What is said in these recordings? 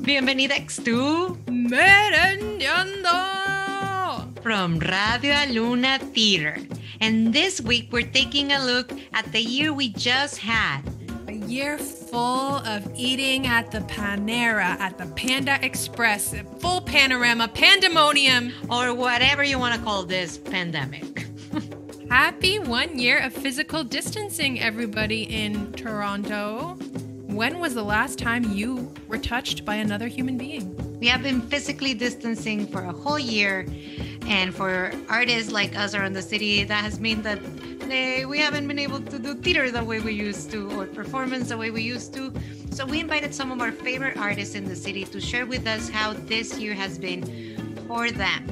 Bienvenidos to Merendiando from Radio Luna Theater. And this week we're taking a look at the year we just had. A year full of eating at the Panera, at the Panda Express, a full panorama, pandemonium. Or whatever you want to call this pandemic. Happy 1 year of physical distancing, everybody in Toronto. When was the last time you were touched by another human being? We have been physically distancing for a whole year. And for artists like us around the city, that has meant that we haven't been able to do theater the way we used to or performance the way we used to. So we invited some of our favorite artists in the city to share with us how this year has been for them.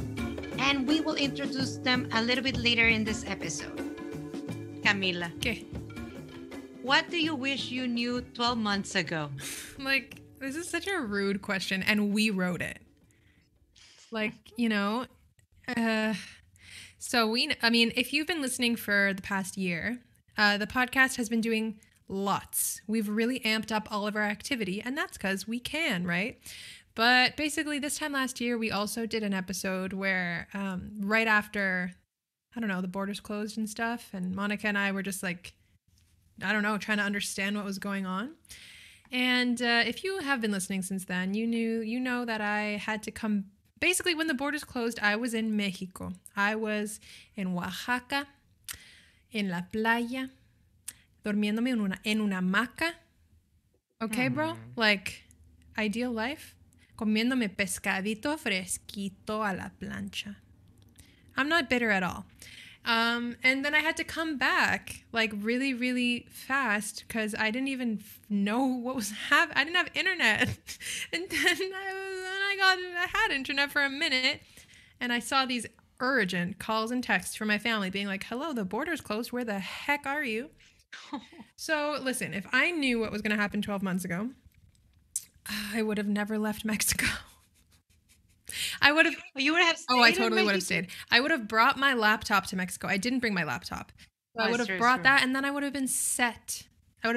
And we will introduce them a little bit later in this episode. Camila. Okay. What do you wish you knew 12 months ago? Like, this is such a rude question, and we wrote it. Like, you know, if you've been listening for the past year, the podcast has been doing lots. We've really amped up all of our activity, and that's because we can, right? But basically, this time last year, we also did an episode where right after, I don't know, the borders closed and stuff, and Monica and I were just like, I don't know, trying to understand what was going on. And if you have been listening since then, you know that I had to come. Basically, when the borders closed, I was in Mexico. I was in Oaxaca, en la playa, durmiéndome en una hamaca. Okay, bro? Like, ideal life. Comiéndome pescadito fresquito a la plancha. I'm not bitter at all. And then I had to come back like really, really fast because I didn't even know what was happening. I didn't have internet. And then I had internet for a minute, and I saw these urgent calls and texts from my family being like, hello, the border's closed. Where the heck are you? So listen, if I knew what was going to happen 12 months ago, I would have never left Mexico. I would have. You would have stayed. Oh, I totally would have stayed. I would have brought my laptop to Mexico. I didn't bring my laptop. So I would have brought that, and then I would have been set. Yeah,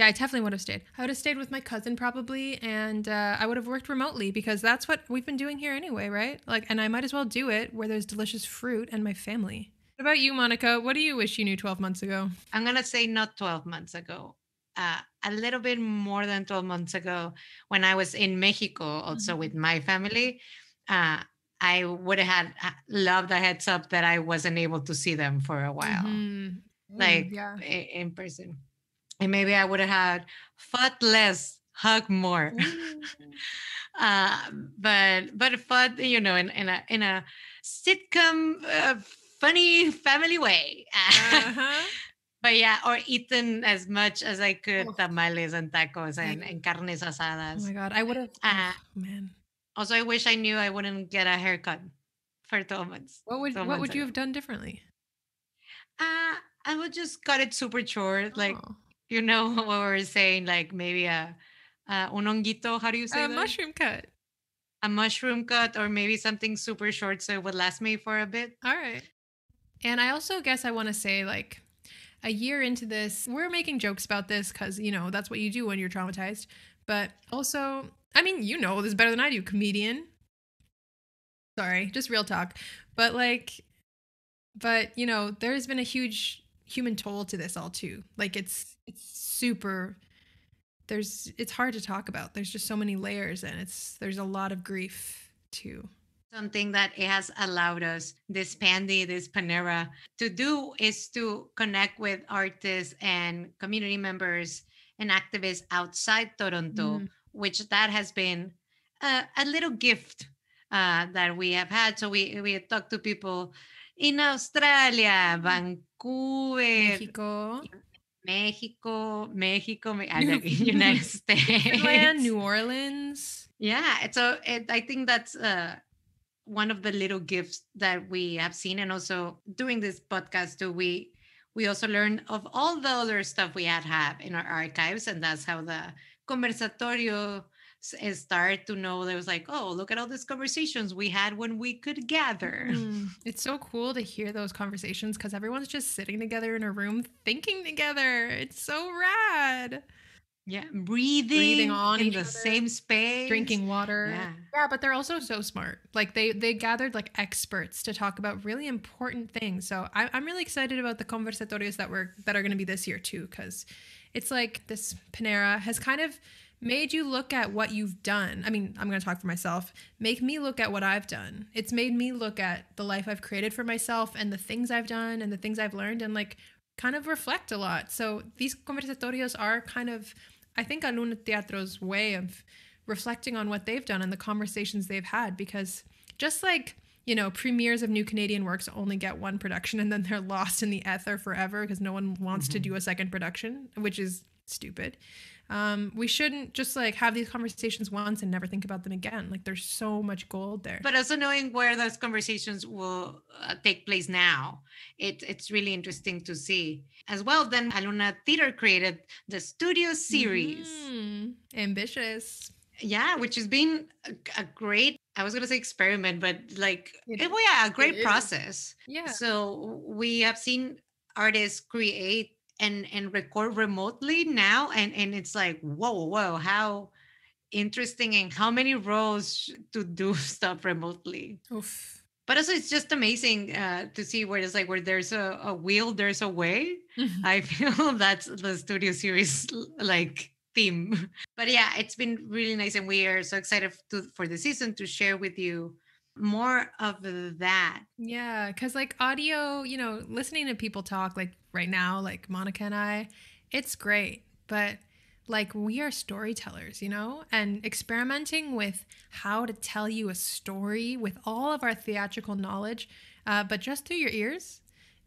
I definitely would have stayed. I would have stayed with my cousin probably, and I would have worked remotely because that's what we've been doing here anyway, right? Like, and I might as well do it where there's delicious fruit and my family. What about you, Monica? What do you wish you knew 12 months ago? I'm gonna say not 12 months ago. A little bit more than 12 months ago, when I was in Mexico, also with my family, I would have loved a heads up that I wasn't able to see them for a while, in person. And maybe I would have had fought less, hug more. But fought, you know, in a sitcom, funny family way. But yeah, or eaten as much as I could tamales and tacos and carnes asadas. Oh my God, I would have. Man. Also, I wish I knew I wouldn't get a haircut for 12 months. What would you have done differently? I would just cut it super short, like you know what we were saying, like maybe un honguito. How do you say that? A mushroom cut. A mushroom cut, or maybe something super short so it would last me for a bit. All right. And I also guess I want to say, like, a year into this, we're making jokes about this because, you know, that's what you do when you're traumatized. But also, I mean, you know this better than I do, comedian. Sorry, just real talk. But you know, there's been a huge human toll to this all too. Like, it's hard to talk about. There's just so many layers, and there's a lot of grief too. Something that it has allowed us, this Pandy, this Panera, to do is to connect with artists and community members and activists outside Toronto, which that has been a little gift that we have had. So we have talked to people in Australia, Vancouver, Mexico, United States, Finland, New Orleans. Yeah, so I think that's one of the little gifts that we have seen. And also doing this podcast too, we also learn of all the other stuff we have in our archives, and that's how the conversatorio started to know. There was like, oh, look at all these conversations we had when we could gather. It's so cool to hear those conversations because everyone's just sitting together in a room thinking together. It's so rad. Yeah, breathing breathing on in each the other, same space. drinking water. Yeah. Yeah, but they're also so smart. Like they gathered like experts to talk about really important things. So I'm really excited about the conversatorios that are going to be this year too, because it's like this Panera has kind of made you look at what you've done. I mean, I'm going to talk for myself. Make me look at what I've done. It's made me look at the life I've created for myself and the things I've done and the things I've learned and like kind of reflect a lot. So these conversatorios are kind of, I think, Aluna Teatro's way of reflecting on what they've done and the conversations they've had, because just like, you know, premieres of new Canadian works only get one production and then they're lost in the ether forever because no one wants to do a second production, which is stupid. We shouldn't just like have these conversations once and never think about them again. Like there's so much gold there. But also knowing where those conversations will take place now, it's really interesting to see. As well, then Aluna Theater created the studio series. Ambitious. Yeah, which has been a great, I was going to say experiment, but like, a great process. Yeah. So we have seen artists create and record remotely now. And it's like, whoa, how interesting and how many roles to do stuff remotely. Oof. But also it's just amazing to see where it's like where there's a wheel, there's a way. I feel that's the studio series like theme. But yeah, it's been really nice, and we are so excited for the season to share with you more of that. Yeah, because like audio, you know, listening to people talk like right now, like Monica and I, it's great. But like we are storytellers, you know, and experimenting with how to tell you a story with all of our theatrical knowledge, but just through your ears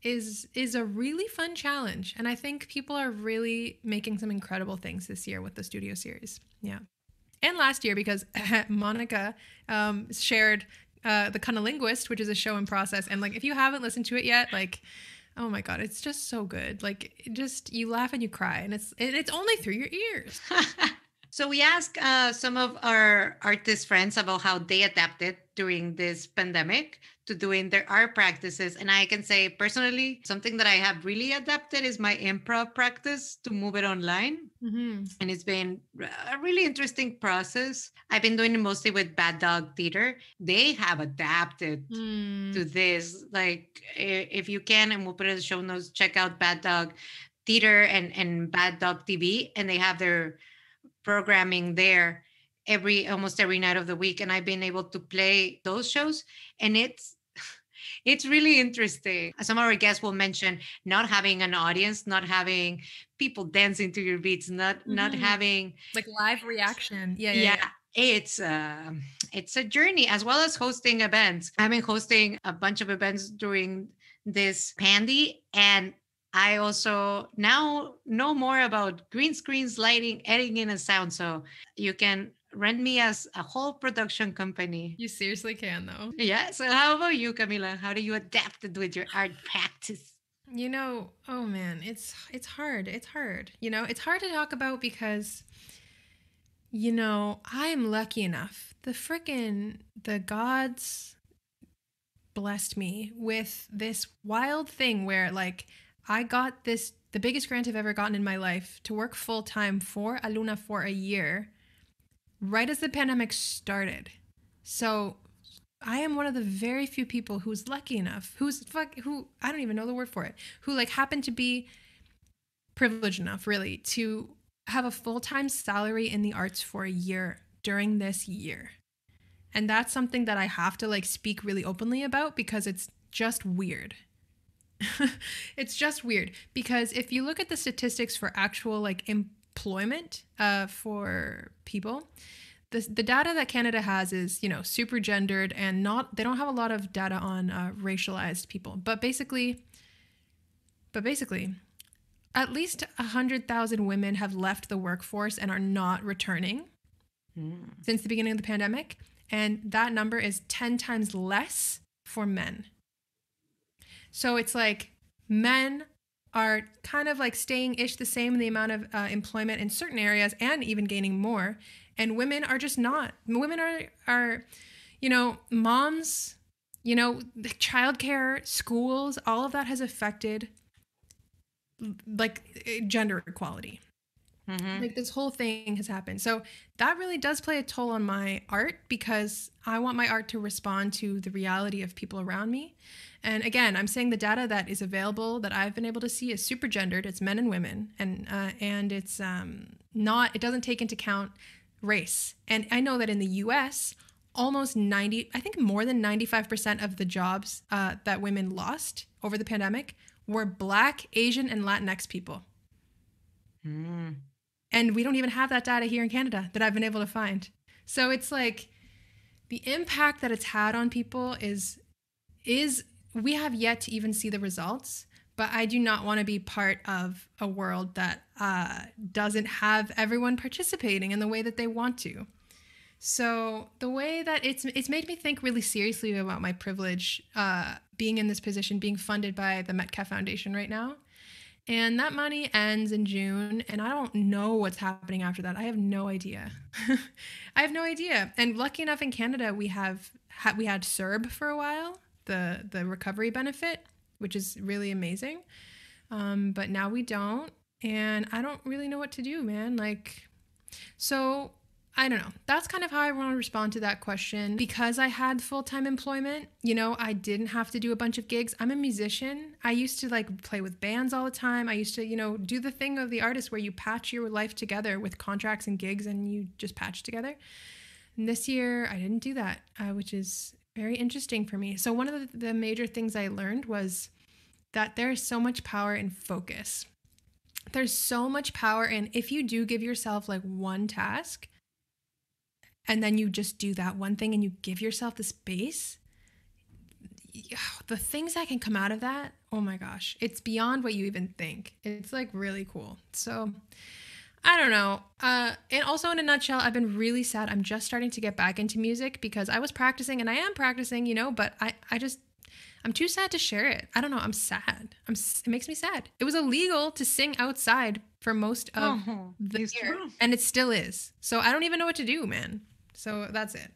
is a really fun challenge. And I think people are really making some incredible things this year with the studio series. Yeah. And last year, because Monica shared The Cunnilinguist, which is a show in process. And like, if you haven't listened to it yet, like, oh my God, it's just so good. Like, just you laugh and you cry, and it's only through your ears. So we asked some of our artist friends about how they adapted during this pandemic to doing their art practices. And I can say personally, something that I have really adapted is my improv practice to move it online. Mm-hmm. And it's been a really interesting process. I've been doing it mostly with Bad Dog Theater. They have adapted to this. Like, if you can, and we'll put it in the show notes, check out Bad Dog Theater and Bad Dog TV. And they have their programming there almost every night of the week, and I've been able to play those shows, and it's really interesting. Some of our guests will mention not having an audience, not having people dancing to your beats, not having like live reaction. Yeah. It's a journey, as well as hosting events. I've been hosting a bunch of events during this Pandy, and I also now know more about green screens, lighting, editing, and sound. So you can rent me as a whole production company. You seriously can, though. Yeah. So how about you, Camila? How do you adapt it with your art practice? You know, oh man, it's hard. It's hard. You know, it's hard to talk about because, you know, I'm lucky enough. The gods blessed me with this wild thing where like I got the biggest grant I've ever gotten in my life to work full time for Aluna for a year, right as the pandemic started. So I am one of the very few people who's lucky enough, who I don't even know the word for it, who like happened to be privileged enough really to have a full-time salary in the arts for a year during this year. And that's something that I have to like speak really openly about because it's just weird. It's just weird because if you look at the statistics for actual like employment for people, the data that Canada has is, you know, super gendered and they don't have a lot of data on racialized people. But basically, at least 100,000 women have left the workforce and are not returning since the beginning of the pandemic. And that number is 10 times less for men. So it's like men are kind of like staying-ish the same in the amount of employment in certain areas and even gaining more. And women are just not. Women are, you know, moms, you know, childcare, schools, all of that has affected like gender equality. Like this whole thing has happened. So that really does play a toll on my art because I want my art to respond to the reality of people around me. And again, I'm saying the data that is available that I've been able to see is super gendered. It's men and women, and it's not. It doesn't take into account race. And I know that in the U.S., almost 90, I think more than 95% of the jobs that women lost over the pandemic were Black, Asian, and Latinx people. And we don't even have that data here in Canada that I've been able to find. So it's like the impact that it's had on people is we have yet to even see the results, but I do not want to be part of a world that doesn't have everyone participating in the way that they want to. So the way that it's made me think really seriously about my privilege being in this position, being funded by the Metcalf Foundation right now. And that money ends in June, and I don't know what's happening after that. I have no idea. I have no idea. And lucky enough in Canada, we had CERB for a while, the recovery benefit, which is really amazing. But now we don't, and I don't really know what to do, man. So I don't know. That's kind of how I want to respond to that question. Because I had full-time employment, I didn't have to do a bunch of gigs. I'm a musician. I used to play with bands all the time. I used to, do the thing of the artist where you patch your life together with contracts and gigs and you just patch together. And this year I didn't do that, which is very interesting for me. So one of the major things I learned was that there is so much power in focus. There's so much power in if you do give yourself one task, and then you just do that one thing and you give yourself the space, the things that can come out of that, oh my gosh, it's beyond what you even think. It's really cool. So I don't know. And also in a nutshell, I've been really sad. I'm just starting to get back into music because I was practicing and I am practicing, but I'm too sad to share it. I don't know. I'm sad. It makes me sad. It was illegal to sing outside for most of the year, and it still is. So I don't even know what to do, man. So that's it.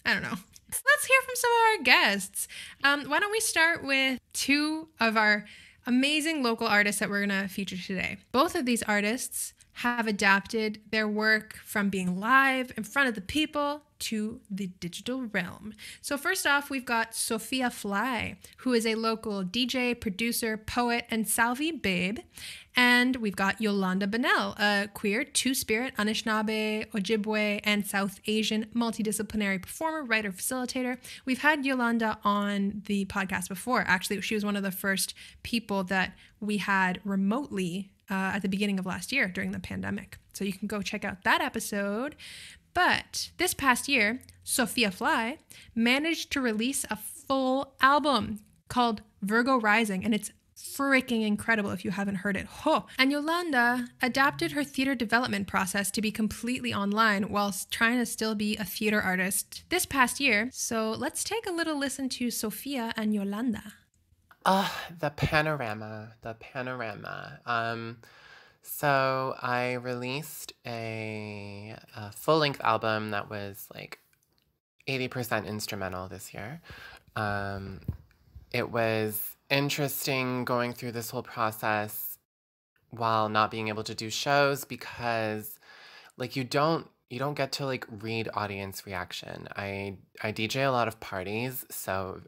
I don't know. Let's hear from some of our guests. Why don't we start with two of our amazing local artists that we're going to feature today. Both of these artists have adapted their work from being live in front of the people to the digital realm. So first off, we've got Sofia Fly, who is a local DJ, producer, poet, and Salvi babe. And we've got Yolanda Bonnell, a queer, two-spirit, Anishinaabe, Ojibwe, and South Asian multidisciplinary performer, writer, facilitator. We've had Yolanda on the podcast before. Actually, she was one of the first people that we had remotely at the beginning of last year during the pandemic. So you can go check out that episode. But this past year, Sofia Fly managed to release a full album called Virgo Rising, and it's freaking incredible if you haven't heard it. And Yolanda adapted her theater development process to be completely online whilst trying to still be a theater artist this past year. So let's take a little listen to Sofia and Yolanda. The panorama. So I released a full-length album that was 80% instrumental this year. It was interesting going through this whole process while not being able to do shows because you don't get to read audience reaction. I DJ a lot of parties, so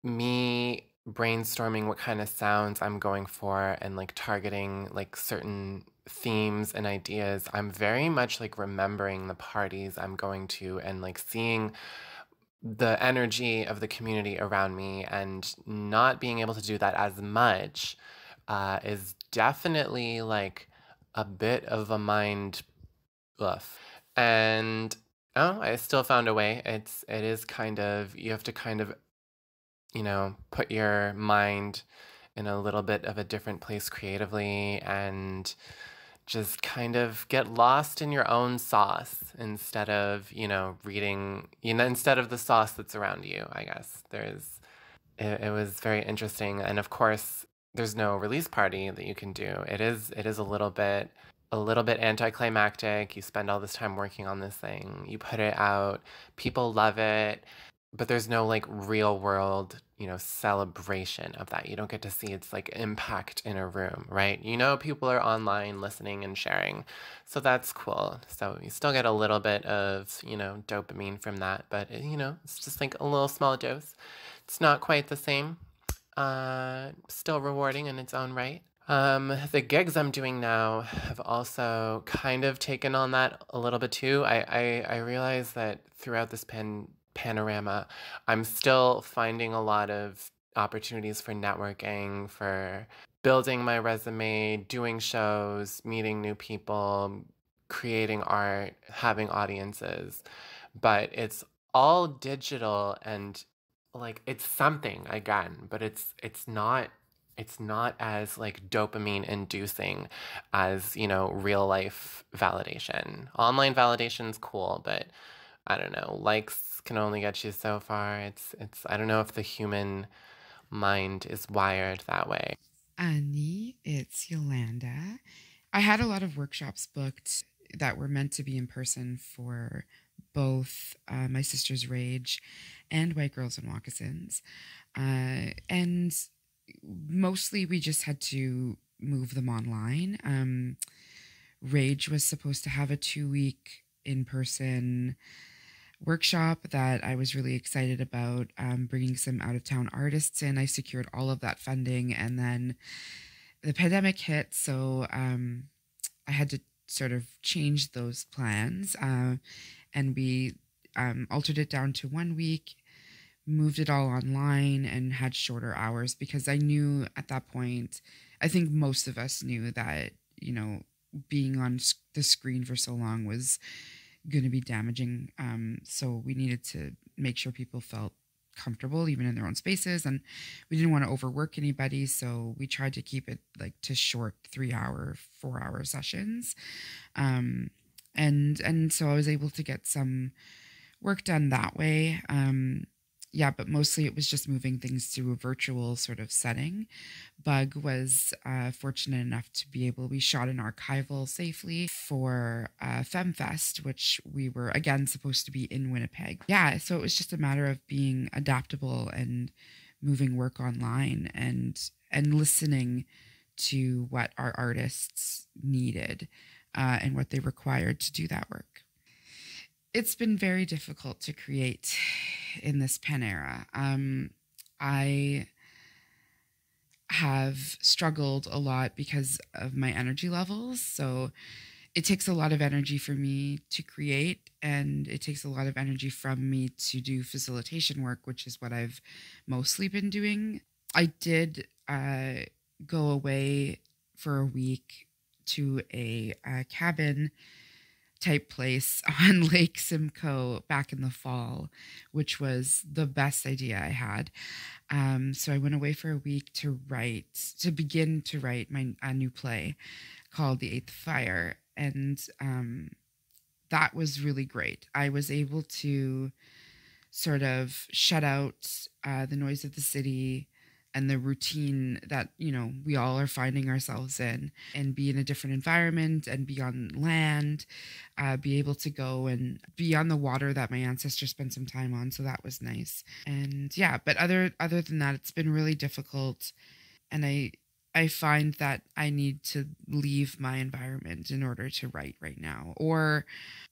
me brainstorming what kind of sounds I'm going for and targeting certain themes and ideas, I'm very much remembering the parties I'm going to and seeing the energy of the community around me, and not being able to do that as much is definitely a bit of a mind bluff. And I still found a way. It is kind of, you have to kind of put your mind in a little bit of a different place creatively and just kind of get lost in your own sauce instead of, reading, instead of the sauce that's around you, I guess. It was very interesting. And of course, there's no release party that you can do. It is a little bit anticlimactic. You spend all this time working on this thing. You put it out. People love it. but there's no like real world, celebration of that. You don't get to see its like impact in a room, right? People are online listening and sharing. So that's cool. So you still get a little bit of, dopamine from that, but it's just like a little small dose. It's not quite the same. Still rewarding in its own right. The gigs I'm doing now have also kind of taken on that a little bit too. I realize that throughout this panorama, I'm still finding a lot of opportunities for networking, for building my resume, doing shows, meeting new people, creating art, having audiences. But it's all digital and like it's something again, but it's not as like dopamine inducing as, real life validation. Online validation's cool, but I don't know, likes can only get you so far. It's I don't know if the human mind is wired that way. Annie, it's Yolanda. I had a lot of workshops booked that were meant to be in person for both My Sister's Rage and White Girls and Moccasins. And mostly we just had to move them online. Rage was supposed to have a 2-week in-person workshop that I was really excited about, bringing some out-of-town artists in. I secured all of that funding, and then the pandemic hit, so I had to sort of change those plans, and we altered it down to 1 week, moved it all online, and had shorter hours because I knew at that point, I think most of us knew that, being on the screen for so long was going to be damaging. So we needed to make sure people felt comfortable even in their own spaces, and we didn't want to overwork anybody, so we tried to keep it like to short 3-hour 4-hour sessions, and so I was able to get some work done that way. But mostly it was just moving things to a virtual sort of setting. Bug was fortunate enough to be able, we shot an archival safely for FemFest, which we were again supposed to be in Winnipeg. Yeah, so it was just a matter of being adaptable and moving work online and listening to what our artists needed and what they required to do that work. It's been very difficult to create in this pen era. I have struggled a lot because of my energy levels. So it takes a lot of energy for me to create, and it takes a lot of energy from me to do facilitation work, which is what I've mostly been doing. I did go away for a week to a cabin type place on Lake Simcoe back in the fall, which was the best idea I had. So I went away for a week to begin to write a new play called The Eighth Fire. And that was really great. I was able to sort of shut out the noise of the city and the routine that, we all are finding ourselves in, and be in a different environment and be on land, be able to go and be on the water that my ancestors spent some time on. So that was nice. And yeah, but other than that, it's been really difficult. And I find that I need to leave my environment in order to write right now, or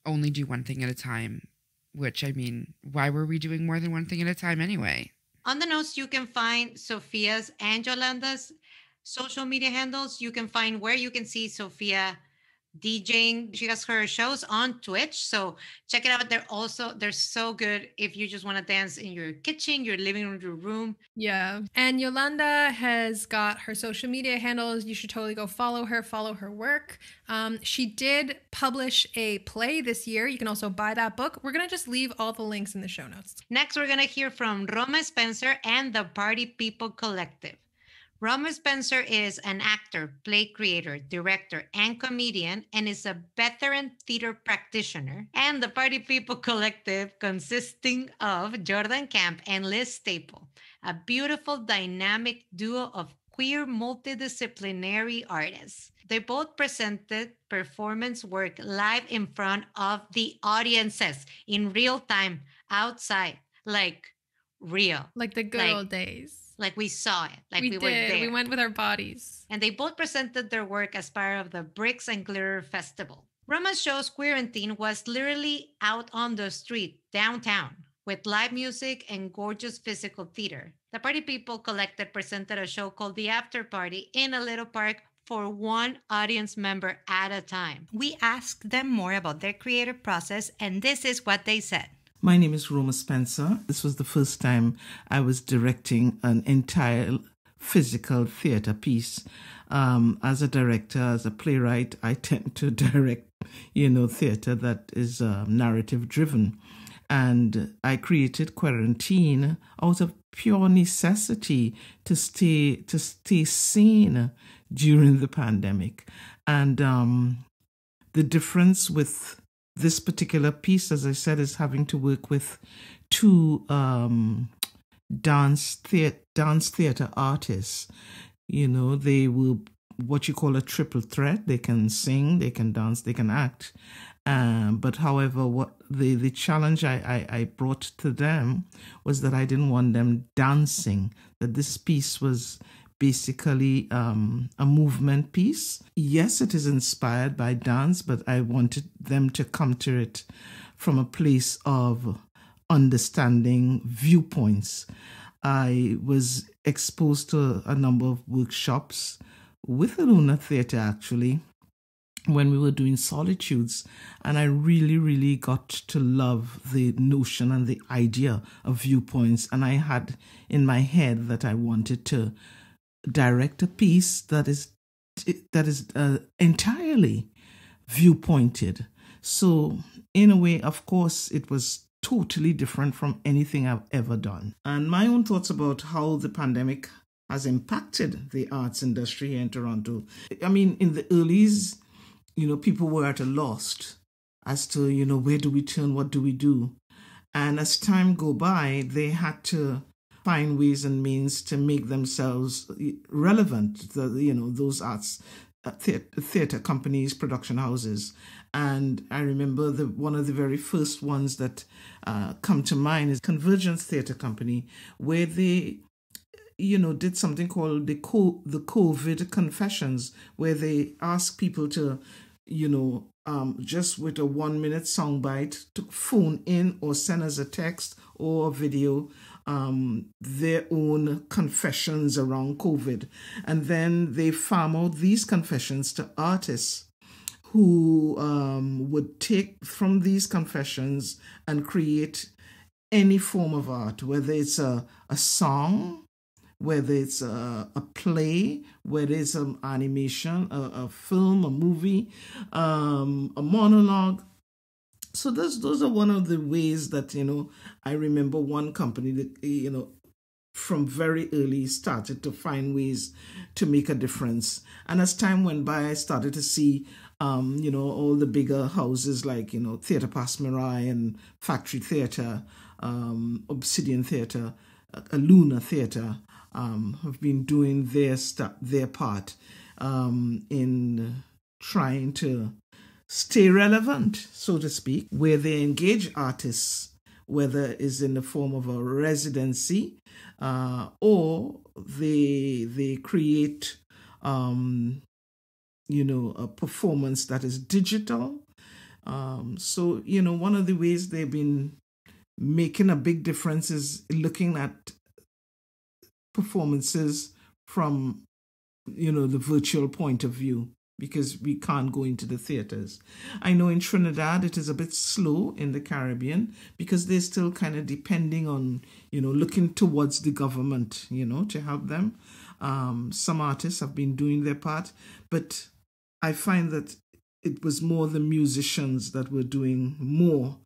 only do one thing at a time, which, I mean, why were we doing more than one thing at a time anyway? On the notes, you can find Sofia's and Yolanda's social media handles. You can find where you can see Sofia DJing. She has her shows on Twitch, so check it out. They're so good if you just want to dance in your kitchen, your living room, your room. Yeah. And Yolanda has got her social media handles. You should totally go follow her work. She did publish a play this year. You can also buy that book. We're going to just leave all the links in the show notes. Next, we're going to hear from Rhoma Spencer and the Party People Collective. Rhoma Spencer is an actor, play creator, director, and comedian, and is a veteran theater practitioner. And the Party People Collective, consisting of Jordan Camp and Liz Staple, a beautiful, dynamic duo of queer, multidisciplinary artists. They both presented performance work live in front of the audiences in real time outside like real, Like the good old days. like we saw it, like we were did. there. We went with our bodies. And they both presented their work as part of the Bricks and Glitter Festival. Rhoma's show Quarantine was literally out on the street downtown with live music and gorgeous physical theater. The party people collected presented a show called The After Party in a little park for one audience member at a time. We asked them more about their creative process, and this is what they said. My name is Rhoma Spencer. This was the first time I was directing an entire physical theater piece. As a director, as a playwright, I tend to direct, theater that is narrative driven. And I created Quarantine out of pure necessity to stay sane during the pandemic. And the difference with this particular piece, as I said, is having to work with two dance theater artists. They were what you call a triple threat. They can sing, they can dance, they can act. But however, what the challenge I brought to them was that I didn't want them dancing, that this piece was basically a movement piece. Yes, it is inspired by dance, but I wanted them to come to it from a place of understanding viewpoints. I was exposed to a number of workshops with the Luna Theatre, actually, when we were doing Solitudes, and I really, really got to love the notion and the idea of viewpoints. And I had in my head that I wanted to direct a piece that is entirely viewpointed. So in a way, of course, it was totally different from anything I've ever done. And my own thoughts about how the pandemic has impacted the arts industry here in Toronto. I mean, in the earlies, people were at a loss as to, where do we turn, what do we do? And as time go by, they had to find ways and means to make themselves relevant, those arts, theatre companies, production houses. And I remember one of the very first ones that come to mind is Convergence Theatre Company, where they did something called the COVID Confessions, where they asked people to, just with a 1 minute soundbite, to phone in or send us a text or a video, their own confessions around COVID. And then they farm out these confessions to artists who would take from these confessions and create any form of art, whether it's a song, whether it's a play, whether it's an animation, a film, a movie, a monologue. So those are one of the ways that, I remember one company that, from very early started to find ways to make a difference. And as time went by, I started to see, all the bigger houses like, Theatre Passe Muraille and Factory Theatre, Obsidian Theatre, Luna Theatre, have been doing their part in trying to stay relevant, so to speak, where they engage artists, whether it's in the form of a residency or they create, a performance that is digital. So, one of the ways they've been making a big difference is looking at performances from, the virtual point of view, because we can't go into the theaters. I know in Trinidad it is a bit slow in the Caribbean because they're still kind of depending on, looking towards the government, to help them. Some artists have been doing their part, but I find that it was more the musicians that were doing more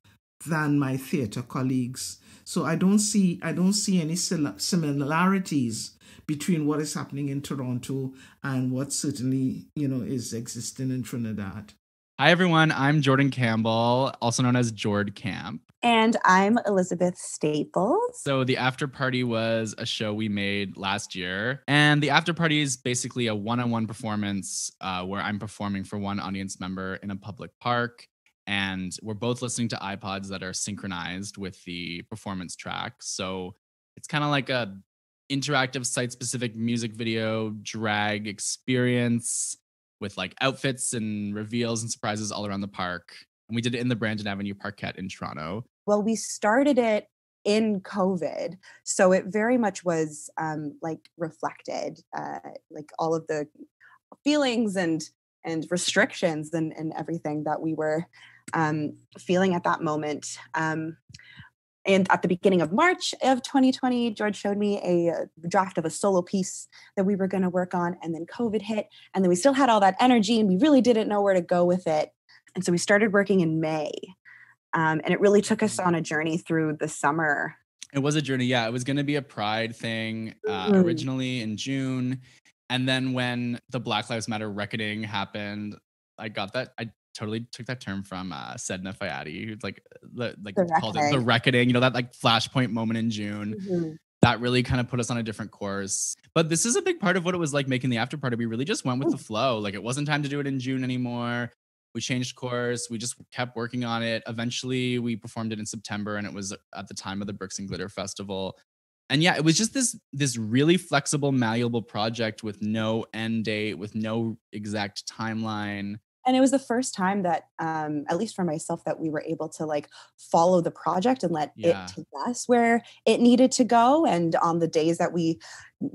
than my theater colleagues. So I don't see any similarities between what is happening in Toronto and what certainly, is existing in Trinidad. Hi, everyone. I'm Jordan Campbell, also known as Jord Camp. And I'm Elizabeth Staples. So The After Party was a show we made last year. And The After Party is basically a one-on-one performance where I'm performing for one audience member in a public park. and we're both listening to iPods that are synchronized with the performance track. So it's kind of like a interactive site-specific music video drag experience with like outfits and reveals and surprises all around the park. And we did it in the Brandon Avenue Parkette in Toronto. Well, we started it in COVID, so it very much was like reflected, like all of the feelings and restrictions and everything that we were feeling at that moment. And at the beginning of March of 2020, George showed me a draft of a solo piece that we were going to work on, and then COVID hit, and then we still had all that energy, and we really didn't know where to go with it. And so we started working in May, and it really took us on a journey through the summer. It was a journey, yeah. It was going to be a Pride thing originally in June. And then when the Black Lives Matter reckoning happened, I got that. I totally took that term from Sedna Fayadi, who's like called it the reckoning, you know, that like flashpoint moment in June. Mm-hmm. That really kind of put us on a different course. But this is a big part of what it was like making the after party. We really just went with the flow. Like it wasn't time to do it in June anymore. We changed course. We just kept working on it. Eventually we performed it in September, and it was at the time of the Bricks and Glitter Festival. And yeah, it was just this really flexible, malleable project with no end date, with no exact timeline. And it was the first time that, at least for myself, that we were able to like follow the project and let it take us where it needed to go. And on the days that we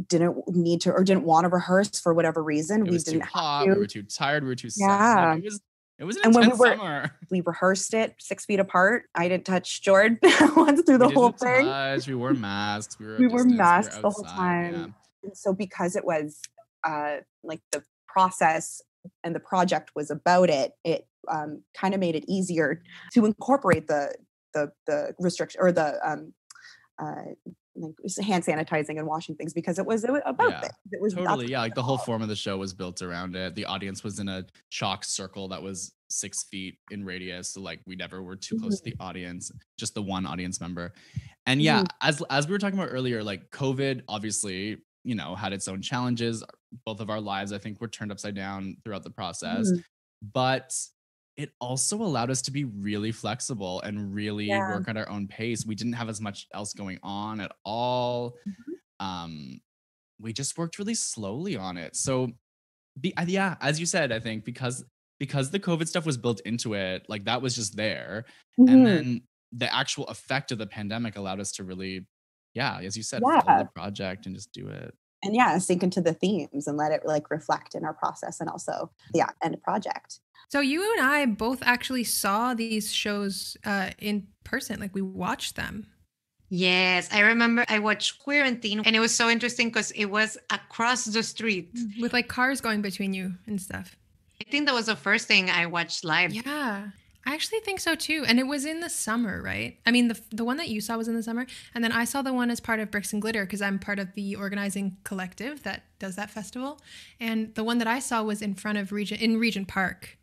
didn't need to or didn't want to rehearse for whatever reason, we didn't have to. We were too tired. We were too sad. Yeah. It was an intense summer. We rehearsed it 6 feet apart. I didn't touch Jordan once through the whole thing. We wore masks. We wore masks the whole time. Yeah. And so because it was like the process and the project was about it, it kind of made it easier to incorporate the restriction or the like hand sanitizing and washing things, because it was about it. It was totally like the whole form of the show was built around it. The audience was in a chalk circle that was 6 feet in radius, so like we never were too close to the audience, just the one audience member. And as we were talking about earlier, like COVID obviously, you know, had its own challenges. Both of our lives, I think, were turned upside down throughout the process, but it also allowed us to be really flexible and really work at our own pace. We didn't have as much else going on at all. We just worked really slowly on it. So as you said, I think because the COVID stuff was built into it, like that was just there. And then the actual effect of the pandemic allowed us to really, as you said, follow the project and just do it. And sink into the themes and let it like reflect in our process and also end project. So you and I both actually saw these shows in person, like we watched them. Yes, I remember I watched Queer and Teen, and it was so interesting because it was across the street. With like cars going between you and stuff. I think that was the first thing I watched live. Yeah, I actually think so too. And it was in the summer, right? I mean, the one that you saw was in the summer. And then I saw the one as part of Bricks and Glitter because I'm part of the organizing collective that does that festival. And the one that I saw was in front of Regent Park.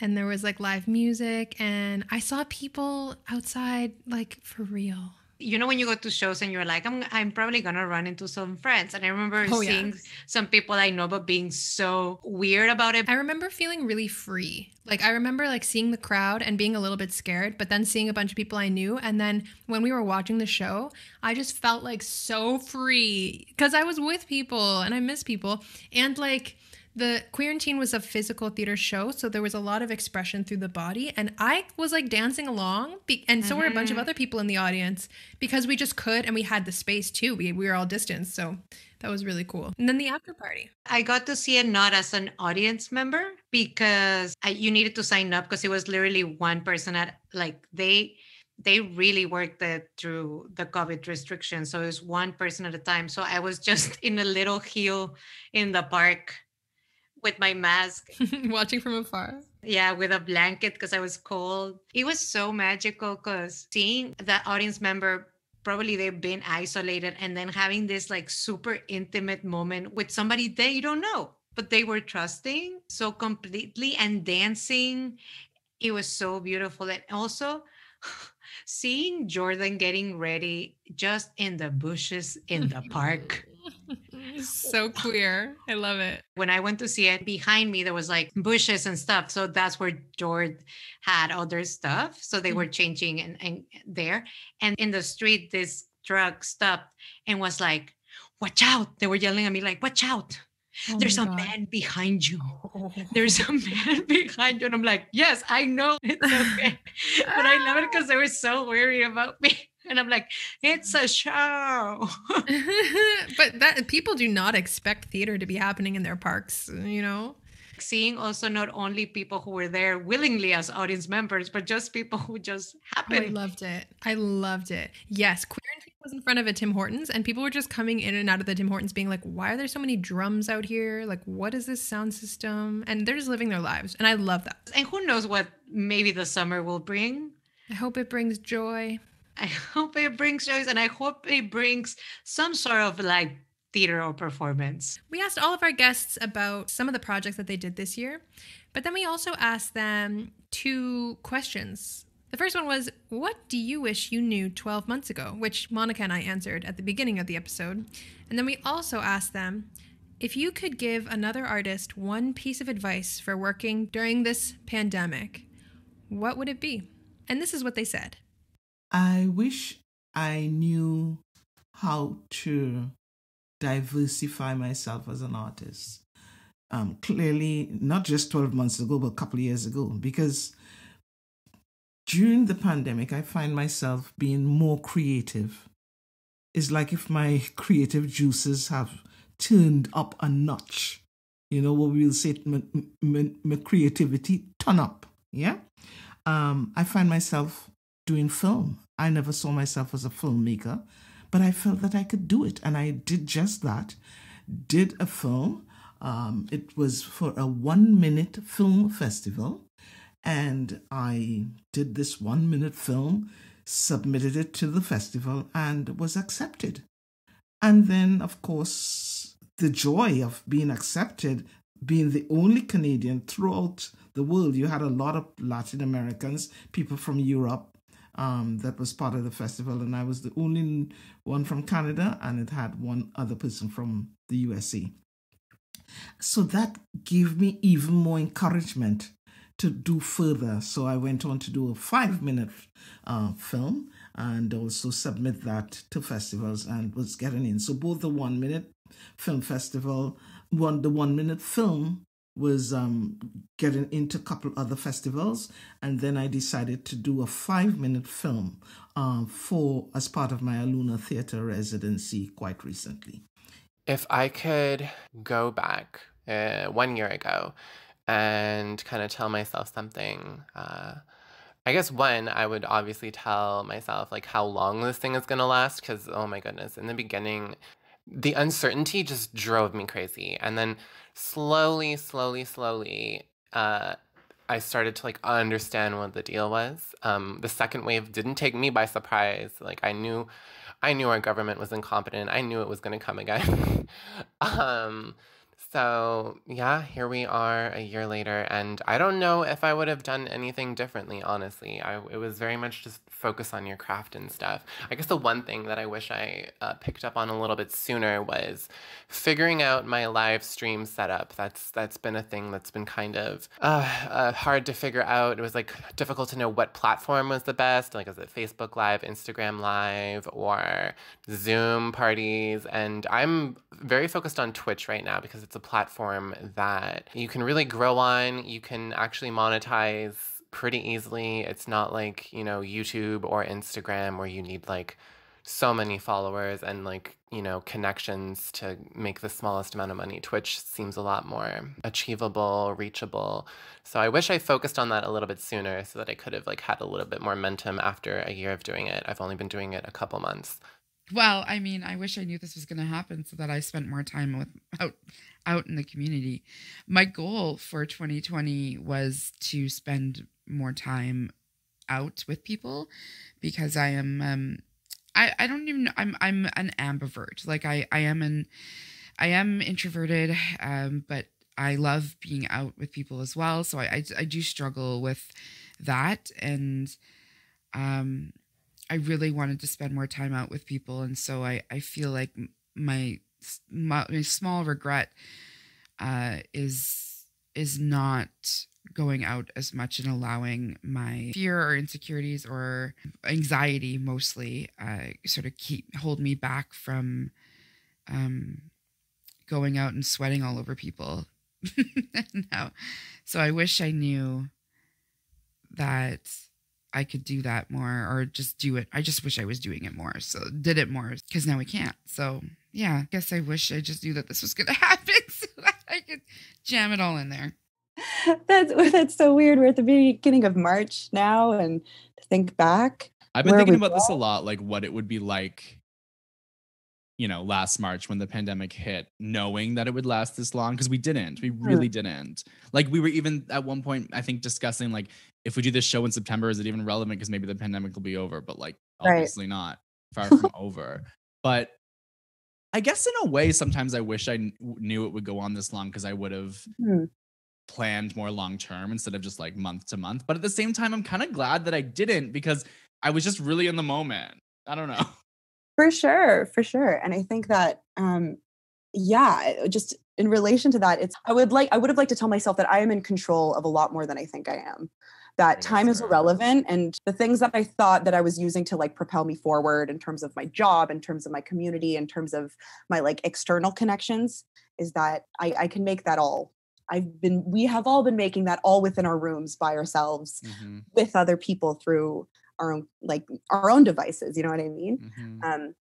And there was like live music, and I saw people outside, like for real. You know, when you go to shows and you're like, I'm probably going to run into some friends. And I remember seeing some people I know, but being so weird about it. I remember feeling really free. Like, I remember like seeing the crowd and being a little bit scared, but then seeing a bunch of people I knew. And then when we were watching the show, I just felt like so free because I was with people and I miss people. And like, the Queer and Teen was a physical theater show, so there was a lot of expression through the body, and I was like dancing along, and so were a bunch of other people in the audience because we just could, and we had the space too. We were all distanced, so that was really cool. And then the after party. I got to see it not as an audience member because you needed to sign up because it was literally one person at like they really worked it through the COVID restrictions, so it was one person at a time. So I was just in a little hill in the park with my mask. Watching from afar. Yeah, with a blanket because I was cold. It was so magical because seeing the audience member, probably they've been isolated, and then having this like super intimate moment with somebody that you don't know, but they were trusting so completely and dancing. It was so beautiful. And also seeing Jordan getting ready just in the bushes in the park. So queer. I love it. When I went to see it, behind me there was like bushes and stuff. So that's where George had all their stuff. So they were changing and there. And in the street, this truck stopped and was like, "Watch out." They were yelling at me like, "Watch out. Oh There's my a God. man behind you. There's a man behind you." And I'm like, "Yes, I know. It's okay." But I love it because they were so worried about me. And I'm like, "It's a show." But that people do not expect theater to be happening in their parks, you know? Seeing also not only people who were there willingly as audience members, but just people who just happened. I loved it. I loved it. Yes, Queer and Tea was in front of a Tim Hortons, and people were just coming in and out of the Tim Hortons being like, why are there so many drums out here? Like, what is this sound system? And they're just living their lives. And I love that. And who knows what maybe the summer will bring. I hope it brings joy. I hope it brings joy, and I hope it brings some sort of like theater or performance. We asked all of our guests about some of the projects that they did this year, but then we also asked them 2 questions. The first one was, what do you wish you knew 12 months ago? Which Monica and I answered at the beginning of the episode. And then we also asked them, if you could give another artist one piece of advice for working during this pandemic, what would it be? And this is what they said. I wish I knew how to diversify myself as an artist. Clearly, not just 12 months ago, but a couple of years ago, because during the pandemic, I find myself being more creative. It's like if my creative juices have turned up a notch. You know what we'll say, my creativity turn up. Yeah. I find myself doing film. I never saw myself as a filmmaker, but I felt that I could do it. And I did just that. Did a film. It was for a 1-minute film festival. And I did this 1-minute film, submitted it to the festival, and was accepted. And then, of course, the joy of being accepted, being the only Canadian throughout the world. You had a lot of Latin Americans, people from Europe, that was part of the festival, and I was the only one from Canada, and it had one other person from the USA. So that gave me even more encouragement to do further. So I went on to do a 5-minute film and also submit that to festivals and was getting in. So both the 1-minute film festival, the 1-minute film was getting into a couple other festivals, and then I decided to do a 5-minute film as part of my Aluna Theatre residency quite recently. If I could go back 1 year ago and kind of tell myself something, I guess one, I would obviously tell myself like how long this thing is going to last, because oh my goodness, in the beginning, the uncertainty just drove me crazy. And then slowly, I started to like understand what the deal was. The second wave didn't take me by surprise. Like I knew our government was incompetent. I knew it was going to come again. So yeah, here we are a year later, and I don't know if I would have done anything differently, honestly. It was very much just focus on your craft and stuff. I guess the one thing that I wish I picked up on a little bit sooner was figuring out my live stream setup. That's been a thing that's been kind of hard to figure out. It was like difficult to know what platform was the best. Like, is it Facebook Live, Instagram Live, or Zoom parties? And I'm very focused on Twitch right now because it's a platform that you can really grow on. You can actually monetize pretty easily. It's not like, YouTube or Instagram where you need like so many followers and like, connections to make the smallest amount of money. Twitch seems a lot more achievable, reachable. So I wish I focused on that a little bit sooner so that I could have like had a little bit more momentum after a year of doing it. I've only been doing it a couple months. Well, I mean, I wish I knew this was going to happen so that I spent more time out in the community. My goal for 2020 was to spend more time out with people because I am I don't even know, I'm an ambivert. Like I am introverted, but I love being out with people as well. So I do struggle with that, and I really wanted to spend more time out with people, and so I feel like my my small regret is not going out as much and allowing my fear or insecurities or anxiety mostly sort of hold me back from going out and sweating all over people. No. So I wish I knew that I could do that more, or just do it. I just wish I was doing it more. So did it more, because now we can't. So yeah, I guess I wish I just knew that this was going to happen so that I could jam it all in there. That's so weird. We're at the beginning of March now, and to think back, I've been thinking about this a lot, like what it would be like, you know, last March when the pandemic hit, knowing that it would last this long, because we really didn't. Like, we were even at one point, I think, discussing like, if we do this show in September, is it even relevant? Because maybe the pandemic will be over, but like, obviously not, far from over. But I guess in a way, sometimes I wish I knew it would go on this long, because I would have planned more long term instead of just like month to month. But at the same time, I'm kind of glad that I didn't, because I was just really in the moment. I don't know. For sure. And I think that, just in relation to that, I would have liked to tell myself that I am in control of a lot more than I think I am. That time is irrelevant, and the things that I thought that I was using to like propel me forward in terms of my job, in terms of my community, in terms of my like external connections, is that I can make that all. We have all been making that all within our rooms by ourselves, with other people through our own devices. You know what I mean?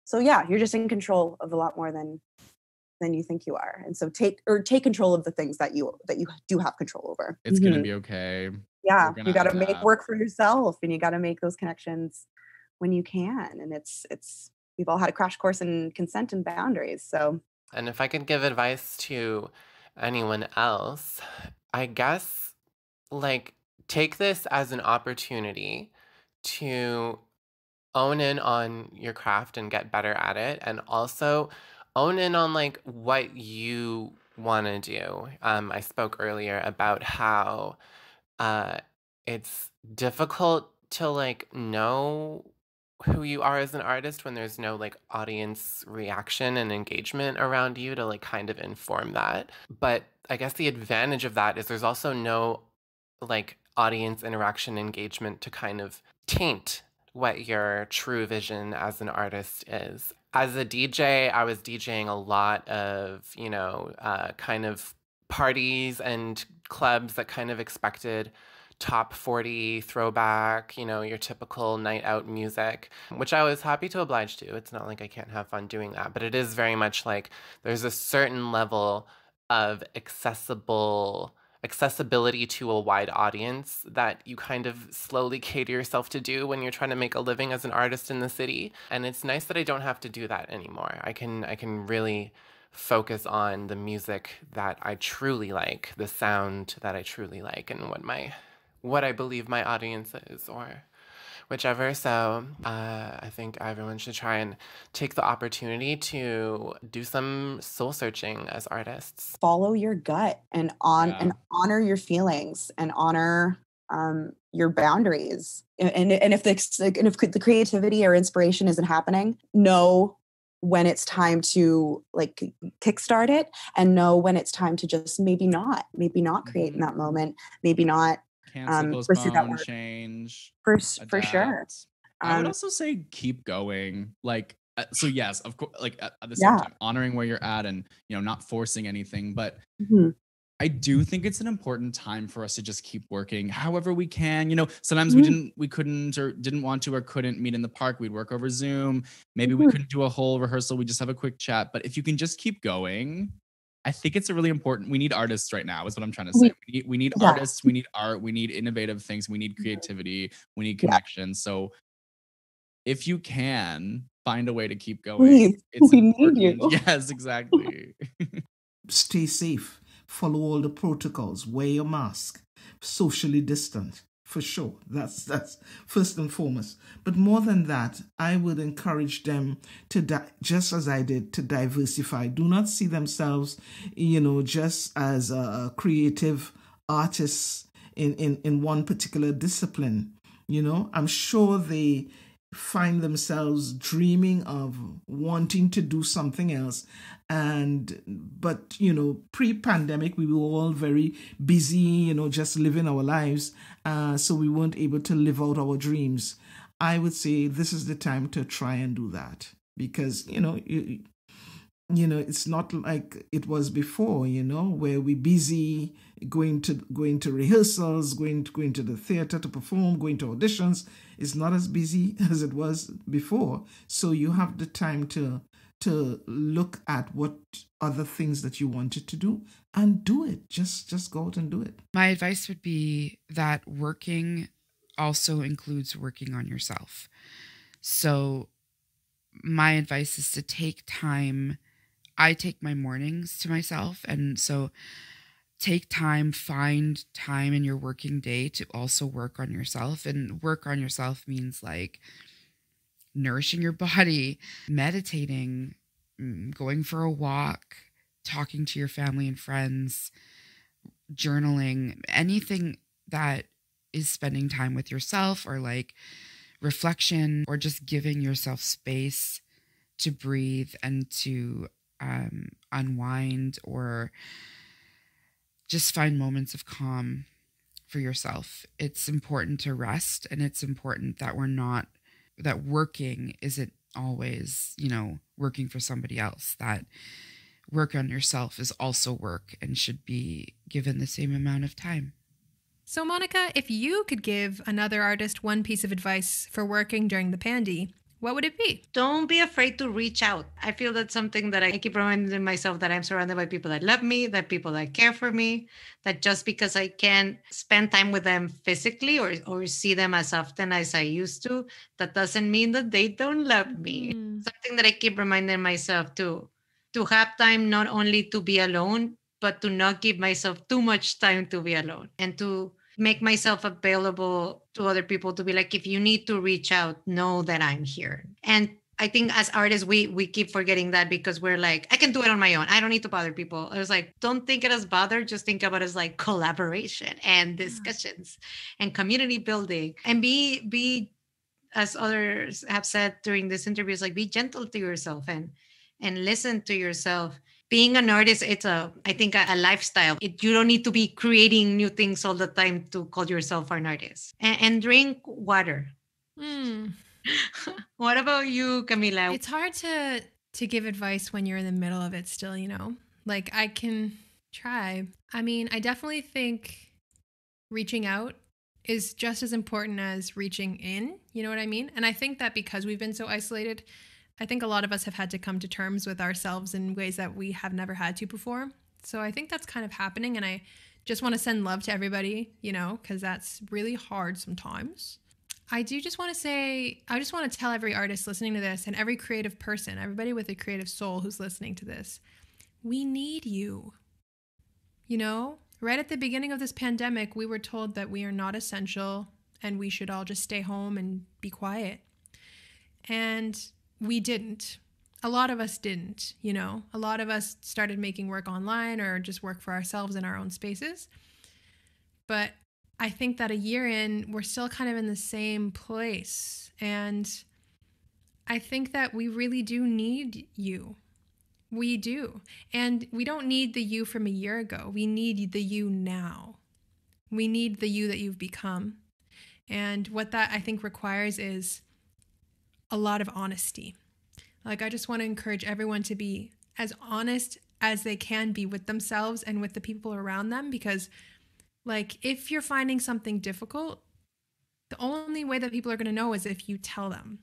So yeah, you're just in control of a lot more than you think you are. And so take control of the things that you do have control over. It's going to be okay. Yeah. You got to make work for yourself, and you got to make those connections when you can. And it's we've all had a crash course in consent and boundaries. So, and if I could give advice to anyone else, I guess, like, take this as an opportunity to own in on your craft and get better at it, and also own in on like what you want to do. I spoke earlier about how it's difficult to like know who you are as an artist when there's no like audience reaction and engagement around you to like kind of inform that. But I guess the advantage of that is there's also no like audience interaction engagement to kind of taint what your true vision as an artist is. As a DJ, I was DJing a lot of, kind of parties and clubs that kind of expected top 40 throwback, your typical night out music, which I was happy to oblige to. It's not like I can't have fun doing that, but it is very much like there's a certain level of accessibility to a wide audience that you kind of slowly cater yourself to do when you're trying to make a living as an artist in the city. And it's nice that I don't have to do that anymore. I can really focus on the music that I truly like, the sound that I truly like, and what I believe my audience is, or whichever. So I think everyone should try and take the opportunity to do some soul searching as artists. Follow your gut and honor your feelings, and honor your boundaries. And if the creativity or inspiration isn't happening, know when it's time to like kickstart it, and know when it's time to just maybe not create in that moment, maybe not cancel, postpone, change, for sure. I would also say keep going. Like, so yes, of course, like at the same time, honoring where you're at and, not forcing anything. But I do think it's an important time for us to just keep working however we can. Sometimes we couldn't or didn't want to or couldn't meet in the park. We'd work over Zoom. Maybe we couldn't do a whole rehearsal. We just have a quick chat. But if you can just keep going, I think it's a really important. We need artists right now, is what I'm trying to say. We need artists. We need art. We need innovative things. We need creativity. We need connection. So if you can find a way to keep going, it's important. We need you. Yes, exactly. Stay safe. Follow all the protocols. Wear your mask. Socially distant. For sure. That's first and foremost. But more than that, I would encourage them to, just as I did, to diversify. Do not see themselves, just as creative artists in one particular discipline. I'm sure they find themselves dreaming of wanting to do something else. But pre-pandemic, we were all very busy, just living our lives. So we weren't able to live out our dreams. I would say this is the time to try and do that, because, it's not like it was before, where we busy going to rehearsals, going to the theater to perform, going to auditions. It's not as busy as it was before. So you have the time to look at what other things that you wanted to do and do it. Just go out and do it. My advice would be that working also includes working on yourself. So my advice is to take time. I take my mornings to myself. And so find time in your working day to also work on yourself. And work on yourself means like nourishing your body, meditating, going for a walk, talking to your family and friends, journaling, anything that is spending time with yourself, or like reflection, or just giving yourself space to breathe and to unwind, or just find moments of calm for yourself. It's important to rest, and it's important that that working isn't always, working for somebody else. That work on yourself is also work and should be given the same amount of time. So Monica, if you could give another artist one piece of advice for working during the Pandy, what would it be? Don't be afraid to reach out. I feel that's something that I keep reminding myself, that I'm surrounded by people that love me, that people that care for me, that just because I can't spend time with them physically or see them as often as I used to, that doesn't mean that they don't love me. Something that I keep reminding myself to have time, not only to be alone, but to not give myself too much time to be alone, and to make myself available to other people, to be like, if you need to reach out, know that I'm here. And I think as artists, we keep forgetting that, because we're like, I can do it on my own. I don't need to bother people. I was like, don't think it as bother, just think about it as like collaboration and discussions and community building, and be, as others have said during this interview, is like, be gentle to yourself and listen to yourself. Being an artist, it's I think a lifestyle. You don't need to be creating new things all the time to call yourself an artist. And drink water. What about you, Camila? It's hard to give advice when you're in the middle of it still, Like, I can try. I mean, I definitely think reaching out is just as important as reaching in, you know what I mean? And I think that because we've been so isolated, I think a lot of us have had to come to terms with ourselves in ways that we have never had to before. So I think that's kind of happening. And I just want to send love to everybody, because that's really hard sometimes. I just want to tell every artist listening to this, and every creative person, everybody with a creative soul who's listening to this, we need you. Right at the beginning of this pandemic, we were told that we are not essential and we should all just stay home and be quiet. And we didn't. A lot of us didn't, A lot of us started making work online or just work for ourselves in our own spaces. But I think that a year in, we're still kind of in the same place. And I think that we really do need you. We do. And we don't need the you from a year ago. We need the you now. We need the you that you've become. And what that, I think, requires is a lot of honesty. Like, I just want to encourage everyone to be as honest as they can be with themselves and with the people around them, because, like, if you're finding something difficult, the only way that people are going to know is if you tell them.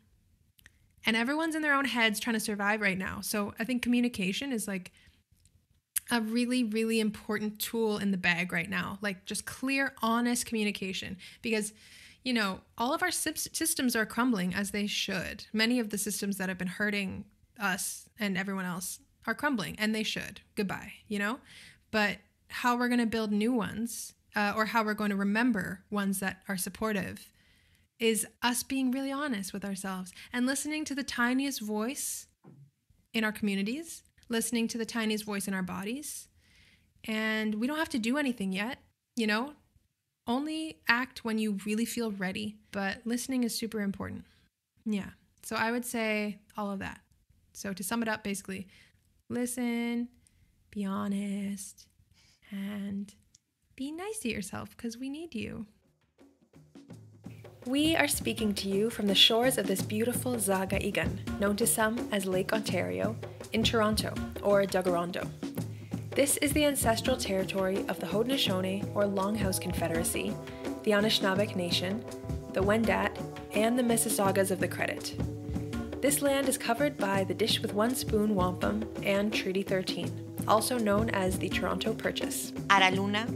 And everyone's in their own heads trying to survive right now. So I think communication is like a really, really important tool in the bag right now. Like, just clear, honest communication, because all of our systems are crumbling, as they should. Many of the systems that have been hurting us and everyone else are crumbling, and they should. Goodbye, But how we're going to build new ones, or how we're going to remember ones that are supportive, is us being really honest with ourselves and listening to the tiniest voice in our communities, listening to the tiniest voice in our bodies. And we don't have to do anything yet, Only act when you really feel ready, but listening is super important. Yeah. So I would say all of that. So to sum it up, basically, listen, be honest, and be nice to yourself because we need you. We are speaking to you from the shores of this beautiful Zagaigan, known to some as Lake Ontario, in Toronto, or Tkaronto. This is the ancestral territory of the Haudenosaunee, or Longhouse Confederacy, the Anishinaabe Nation, the Wendat, and the Mississaugas of the Credit. This land is covered by the Dish with One Spoon Wampum and Treaty 13, also known as the Toronto Purchase. At Aluna,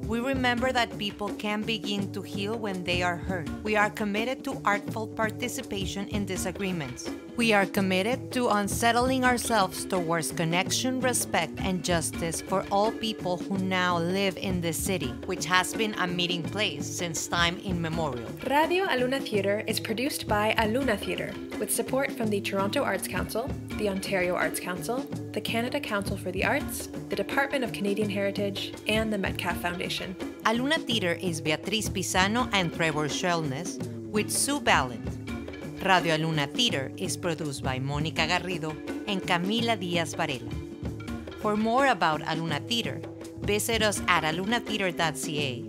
we remember that people can begin to heal when they are hurt. We are committed to artful participation in disagreements. We are committed to unsettling ourselves towards connection, respect, and justice for all people who now live in this city, which has been a meeting place since time immemorial. Radio Aluna Theatre is produced by Aluna Theatre, with support from the Toronto Arts Council, the Ontario Arts Council, the Canada Council for the Arts, the Department of Canadian Heritage, and the Metcalf Foundation. Aluna Theatre is Beatriz Pisano and Trevor Shelness, with Sue Ballant. Radio Aluna Theatre is produced by Monica Garrido and Camila Diaz-Varela. For more about Aluna Theatre, visit us at alunatheatre.ca,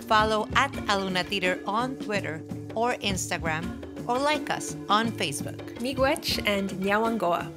follow at Aluna Theatre on Twitter or Instagram, or like us on Facebook. Miigwech and Nyawangoa.